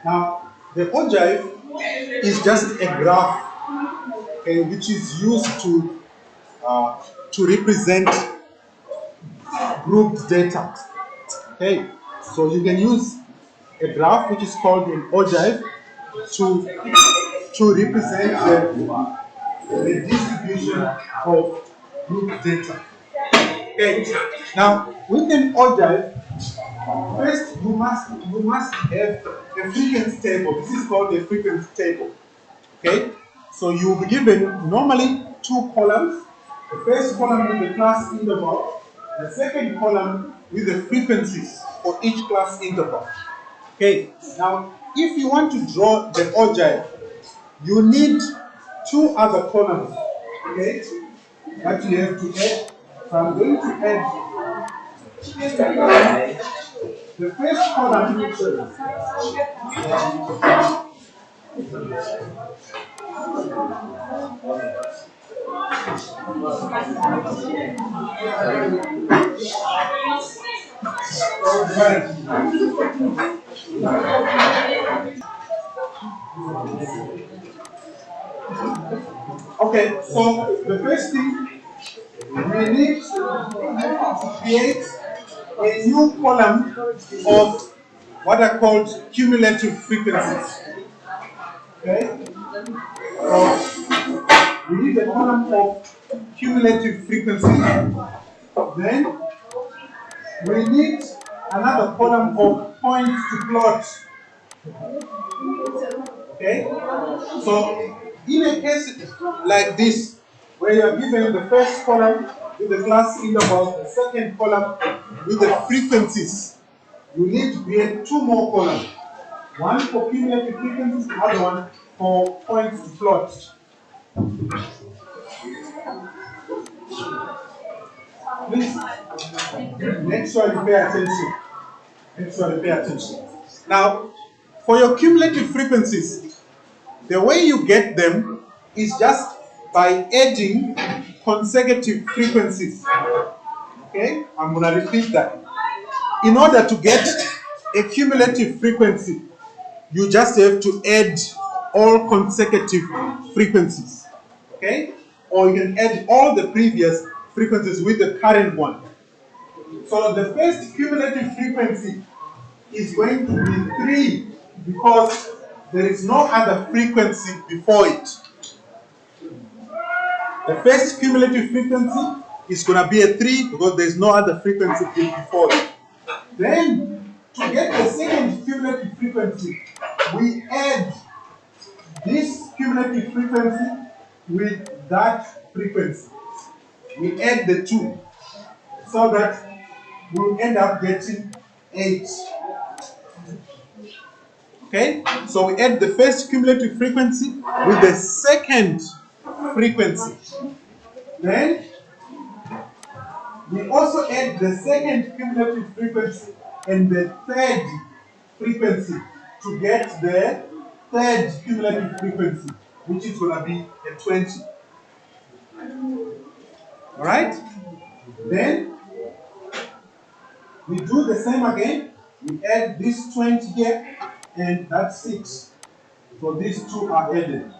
Now, the ogive is just a graph, okay, which is used to represent grouped data. Okay, so you can use a graph which is called an ogive to represent the distribution of group data. Okay, now with an ogive, first you must have a frequency table. This is called a frequency table. Okay, so you'll be given normally two columns. The first column with the class interval, the second column with the frequencies for each class interval. Okay, now if you want to draw the ogive, you need two other columns, okay, that you have to add. So I'm going to add the first column. Okay, so the first thing we need to create a new column of what are called cumulative frequencies. Okay, so we need a column of cumulative frequencies. Then we need another column of points to plot. Okay, so in a case like this, where you are given the first column with the class interval, the second column with the frequencies, you need to create two more columns. One for cumulative frequencies, the other one for points to plot. Please make sure you pay attention. Make sure you pay attention. Now, for your cumulative frequencies, the way you get them is just by adding consecutive frequencies. Okay, I'm going to repeat that. In order to get a cumulative frequency, you just have to add all consecutive frequencies. Okay, or you can add all the previous frequencies with the current one. So the first cumulative frequency is going to be 3 because there is no other frequency before it. The first cumulative frequency is going to be a 3 because there is no other frequency before it. Then, to get the second cumulative frequency, we add this cumulative frequency with that frequency. We add the 2 so that we'll end up getting 8. Okay, so we add the first cumulative frequency with the second frequency. Then we also add the second cumulative frequency and the third frequency to get the third cumulative frequency, which is going to be a 20. Alright? Then we do the same again. We add this 20 here and that's 6. So these two are added.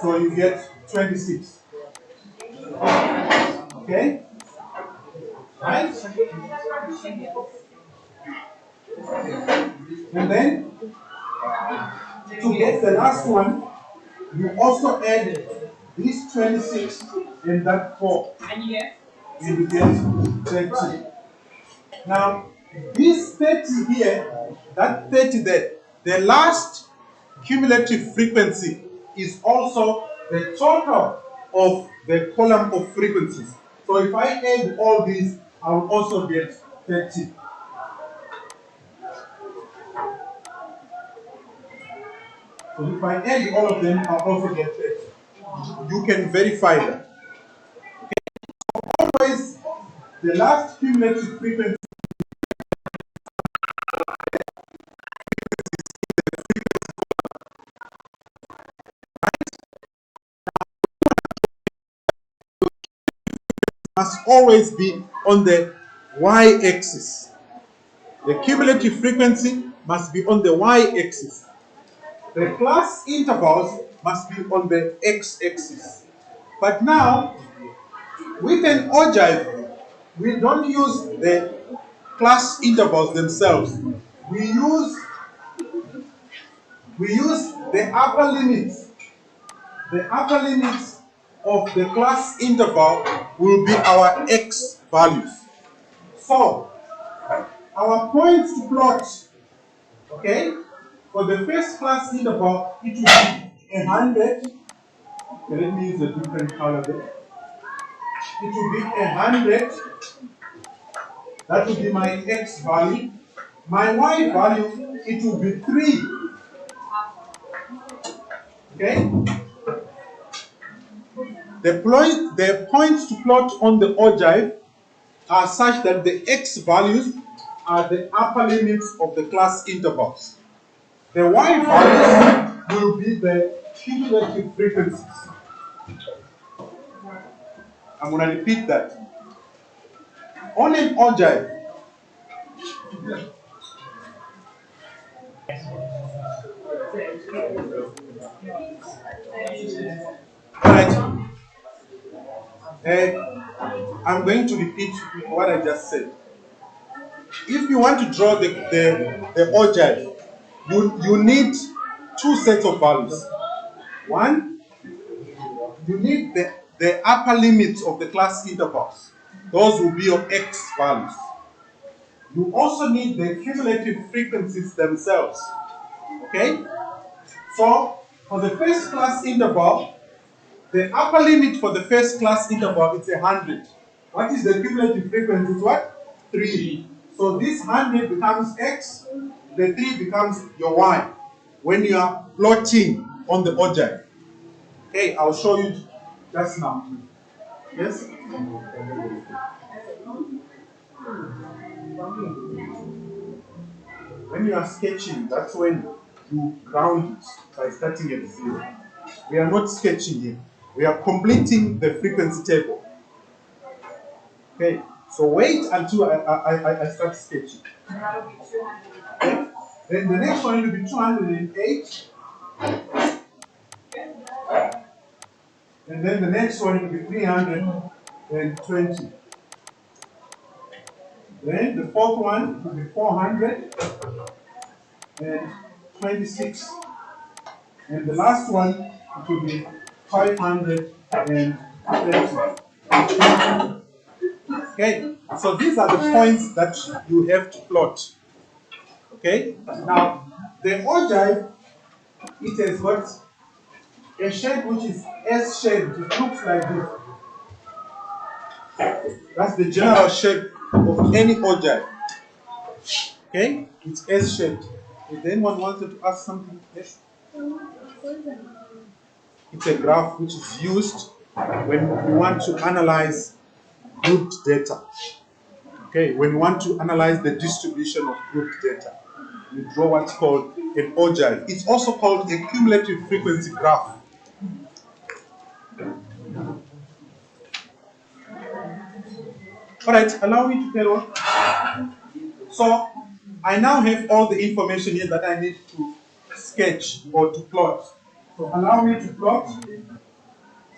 So you get 26. Okay? Right? And then, to get the last one, you also add this 26 and that 4. And you get 30. Now, this 30 here, that 30 there, the last cumulative frequency is also the total of the column of frequencies. So if I add all these, I will also get 30. So if I add all of them, I'll also get 30. You can verify that. Okay. Always, the last cumulative frequency must always be on the y-axis. The cumulative frequency must be on the y-axis. The class intervals must be on the x-axis. But now, with an ogive, we don't use the class intervals themselves. We use the upper limits. The upper limits of the class interval will be our x values. So, our points to plot, okay, for the first class interval, it will be 100. Okay, let me use a different color there. It will be 100. That will be my x value. My y value, it will be 3. Okay? The points to plot on the ogive are such that the x values are the upper limits of the class intervals. The y values will be the cumulative frequencies. I'm going to repeat that. On an ogive, alright, I'm going to repeat what I just said. If you want to draw the ogive, you need two sets of values. One, you need the upper limits of the class intervals. Those will be your x values. You also need the cumulative frequencies themselves. Okay? So, for the first class interval, the upper limit for the first class interval is 100. What is the cumulative frequency? It's what? 3. So this 100 becomes x, the 3 becomes your y when you are plotting on the ogive. Okay, I'll show you just now. Yes? When you are sketching, that's when you ground it by starting at 0. We are not sketching here. We are completing the frequency table. Okay, so wait until I start sketching. Okay. Then the next one will be 208. And then the next one will be 320. Then the fourth one will be 426. And the last one it will be 530. Okay, so these are the points that you have to plot. Okay, now the ogive, it has got a shape which is S-shaped. It looks like this. That's the general shape of any ogive. Okay, it's S-shaped. If anyone wanted to ask something, yes? It's a graph which is used when you want to analyze grouped data. Okay, when you want to analyze the distribution of grouped data, you draw what's called an ogive. It's also called a cumulative frequency graph. Alright, allow me to carry on. So, I now have all the information here that I need to sketch or to plot. So, allow me to plot.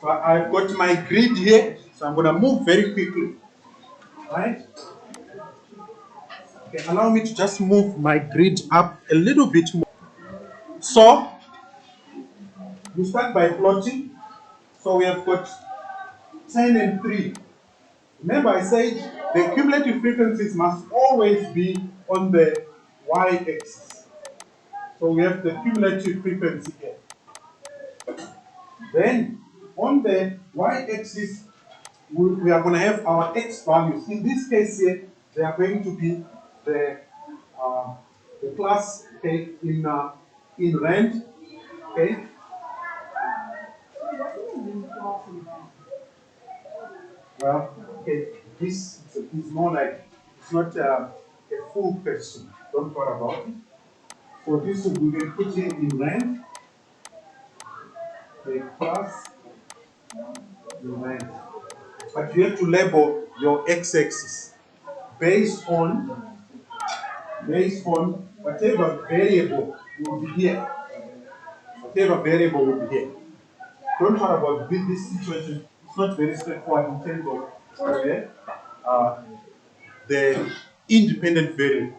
So, I've got my grid here. So, I'm going to move very quickly. Right? Okay, allow me to just move my grid up a little bit more. So, you start by plotting. So, we have got 10 and 3. Remember, I said the cumulative frequencies must always be on the y-axis. So we have the cumulative frequency here. Then on the y-axis, we are going to have our x values. In this case here, they are going to be the class, okay, in rand, okay. Well, okay, this is more like, it's not a full question. Don't worry about it. So this we can put it in rand, the class in rand. But you have to label your x-axis based on whatever variable will be here. Whatever variable will be here. Don't worry about this situation. It's not very straightforward in terms of the independent variable.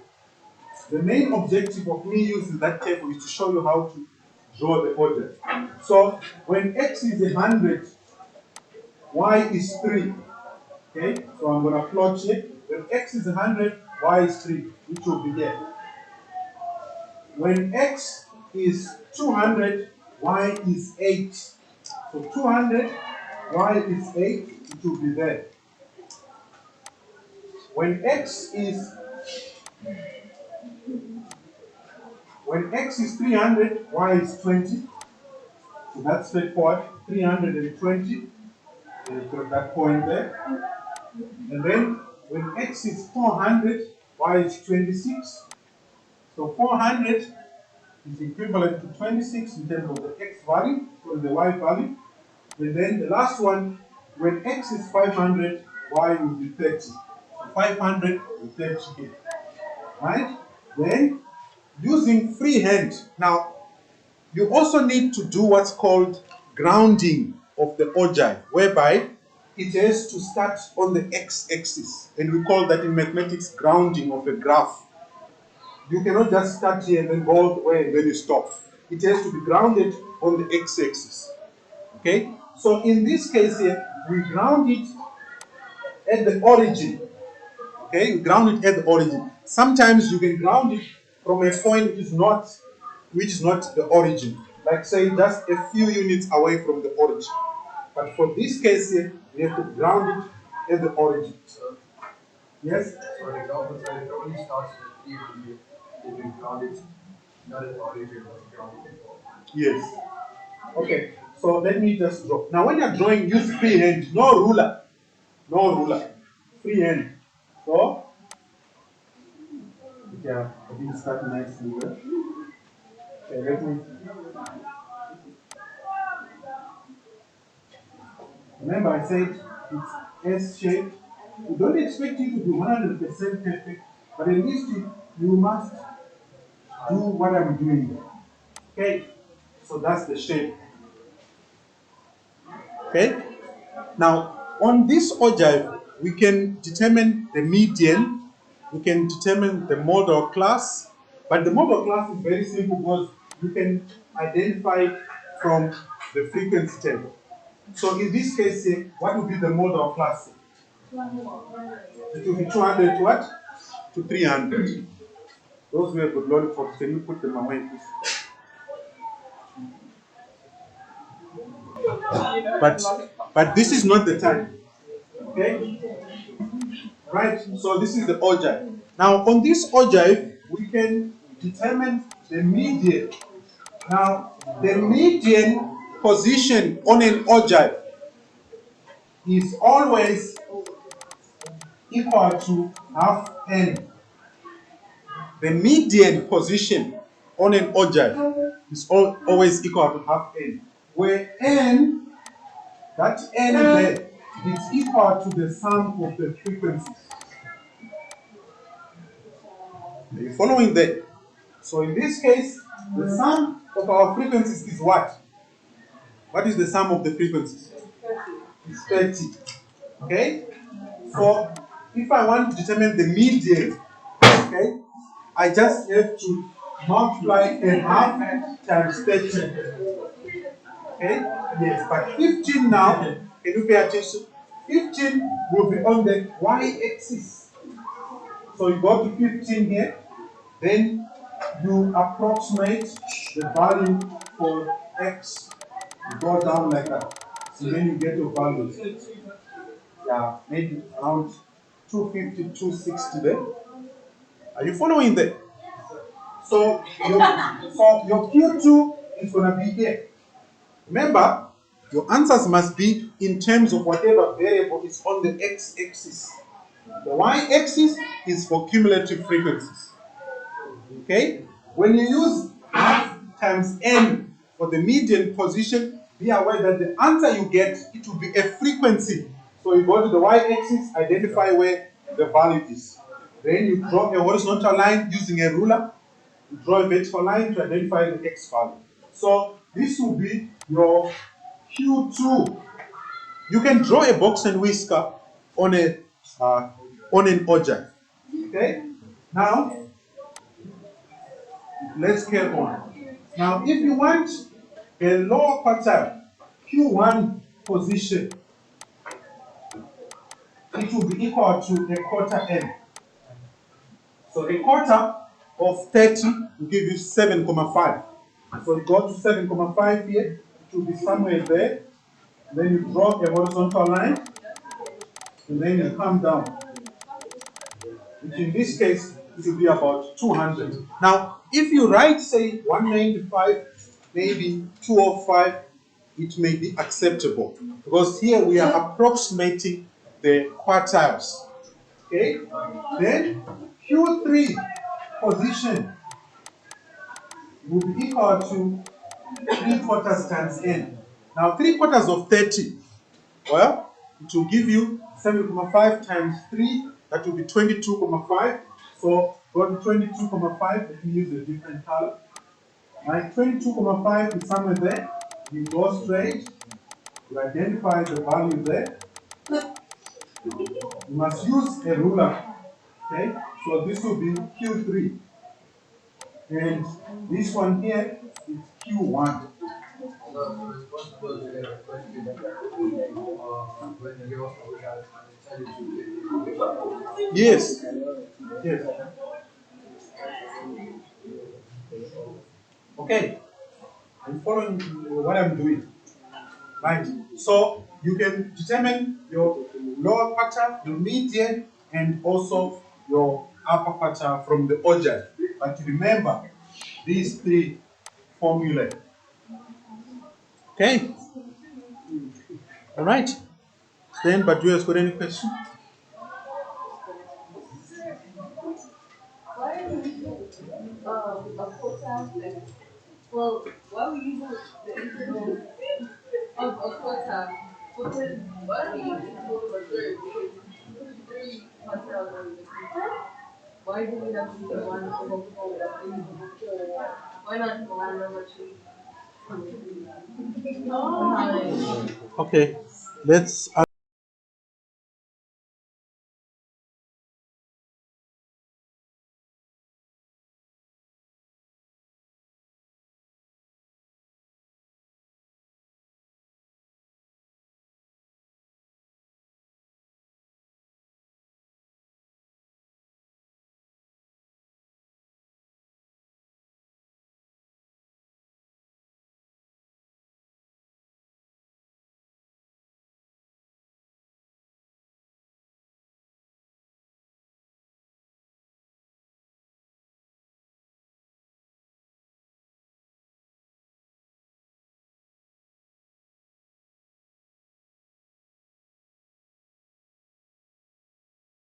The main objective of me using that table is to show you how to draw the order. So when x is 100, y is 3. Okay, so I'm going to plot here. When x is 100, y is 3, which will be here. When x is 200, y is 8. So 200, y is 8, it will be there. When x is 300, y is 20. So that's straightforward. 320. So you've got that point there. And then when x is 400, y is 26. So 400 is equivalent to 26 in terms of the x value or the y value. And then the last one, when x is 500, y will be 30. So 500 is 30 here. Right? Then using freehand. Now, you also need to do what's called grounding of the ogive, whereby it has to start on the x-axis. And we call that in mathematics grounding of a graph. You cannot just start here and then go all the way and then you stop. It has to be grounded on the x-axis. Okay? So in this case here, we ground it at the origin. Okay? You ground it at the origin. Sometimes you can ground it from a point which is not the origin. Like say just a few units away from the origin. But for this case here, we have to ground it at the origin. Yes? So an example, so it only starts with E if you ground it not at the origin but grounded before. Yes. Okay. So let me just draw. Now when you're drawing, use freehand, no ruler. No ruler. Freehand. So yeah, I didn't start nicely here. Okay, let me. Remember, I said it's S-shaped. We don't expect you to be 100% perfect, but at least you must do what I'm doing. Okay, so that's the shape. Okay, now on this ogive, we can determine the median, we can determine the model class, but the model class is very simple because you can identify it from the frequency table. So in this case, what would be the model class? It will be 200 to what? To 300. Those who have got lollipops, can you put them away, please? But this is not the time. Okay? Right? So this is the ogive. Now on this ogive, we can determine the median. Now the median position on an ogive is always equal to half n. The median position on an ogive is always equal to half n, where n, that n there, is equal to the sum of the frequencies. Are you following that? So in this case, the sum of our frequencies is what? What is the sum of the frequencies? It's 30. Okay? So if I want to determine the median, okay, I just have to multiply a half times 30. Okay? Yes, but 15 now, can you pay attention? 15 will be on the y-axis. So you go to 15 here, then you approximate the value for x. You go down like that. So then you get your value. Yeah, maybe around 250, 260 there. Are you following that? So your Q2 is going to be here. Remember, your answers must be in terms of whatever variable is on the x-axis. The y-axis is for cumulative frequencies. Okay? When you use half times n for the median position, be aware that the answer you get, it will be a frequency. So you go to the y-axis, identify where the value is. Then you draw a horizontal line using a ruler. You draw a vertical line to identify the x value. So this will be your Q2. You can draw a box and whisker on a on an Ogive. Okay? Now let's carry on. Now if you want a lower quartile Q1 position, it will be equal to a quarter n. So a quarter of 30 will give you 7,5. So you go to 7,5 here, it will be somewhere there. Then you draw a horizontal line, and then you come down. Which in this case, it will be about 200. Now, if you write, say, 195, maybe 205, it may be acceptable. Because here we are approximating the quartiles. Okay? Then Q3 position will be equal to 3 quarters times n. Now 3 quarters of 30, well, it will give you 7,5 times 3, that will be 22,5. So go to 22,5, let me use a different color. Right, 22,5 is somewhere there. You go straight, you identify the value there. You must use a ruler. Okay, so this will be Q3. And this one here is Q1. So it's possible to get a question when you give us a shot and tell you to Yes. Yes. Okay. I'm following what I'm doing. Right. So you can determine your lower quarter, your median, and also your upper quarter from the Ogive. But remember these three formulae. Okay. All right. Then, but you guys got any question? Why are we using a quota? Well, why are we using the interval of a quota? Because why are we using total or third? Because three quotas are the same. Why do we have to use one over four? Why not one over two? Okay. Let's